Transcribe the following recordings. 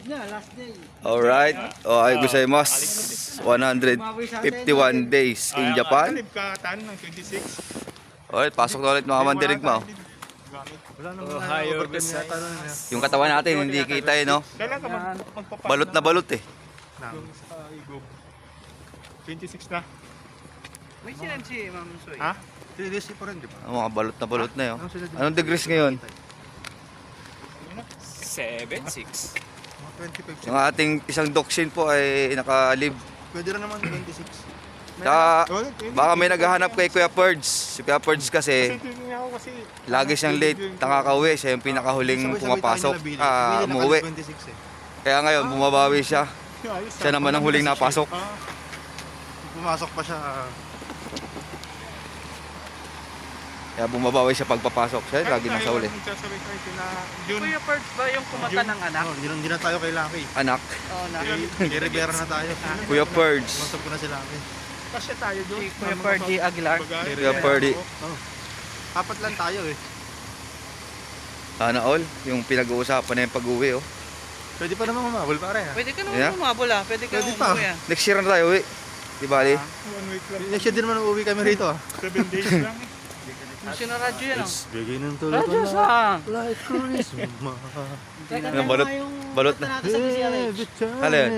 na, last day. Alright. Oh, ay gozaimasu. 151 days in Japan. Kalib ka tan ng 26. Alright, pasok na ulit mga mandirigma. Wala namang overtime yata nun. Yung katawan natin hindi kita eh, no? Kailan ka magpapasok? Balot na balot eh. Yung sa Igub. 26 na. May sinan si Ma'am Soy. Ha? 3 days pa rin, di ba? Ang mga balot na yun. Anong degrees ngayon? 7-6. Mga 25. Yung ating isang doksin po ay naka-live. Pwede rin naman 26. Baka may naghahanap kay Kuya Perds. Si Kuya Perds kasi Kasi tingin ako kasi lagi siyang late nakakauwi. Siya yung pinakahuling pumapasok. Umuwi. 26 eh. Kaya ngayon bumabawi siya. Siya naman ang huling napasok. Pumasok pa siya. Kaya bumabawi siya pagpapasok. Siya lagi nasa huli. Kuya Perds ba yung kumata ng anak? Oh, hindi na tayo kay Lucky. Anak, Oo na. Kay Rivera na tayo. Kuya Perds. Masok ko na si Lucky. Kasi tayo doon. Si Kuya Perdy Aguilar. Kuya Perdy. Apat lang tayo eh. Sana all. Yung pinag-uusapan na yung pag-uwi. Oh. Pwede pa naman umabol pare ha. Pwede ka Yeah. naman umabol ah. Pwede ka Pwede naman pa. umuwi ah. Next year na tayo uwi. Di bali? 1 week lang. Next year din naman uuwi kami rito ah. 7 days lang eh. Yung sinaradyo yan oh. Bigay ng tulad Radyo sa! like Christmas. Ano, balot na. natin sa PCLH. Alin?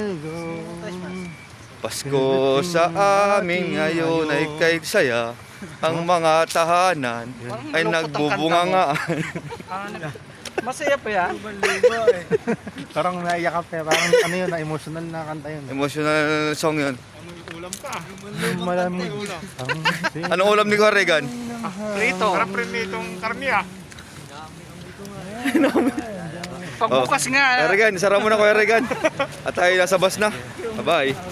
Pasko sa amin ngayon ay kay saya. Ang mga tahanan ay nagbubungangaan. Masaya pa yan. Parang naiyak ka pa. Parang ano yun, emotional na kanta yun. Emotional song yun. Anong ulam ka? Malamig. Anong ulam ni Kuya Regan? Prito. Sarap rin itong karne ah. Pagbukas nga. Kuya Regan, sara mo na Kuya Regan. At tayo nasa bus na. Bye-bye.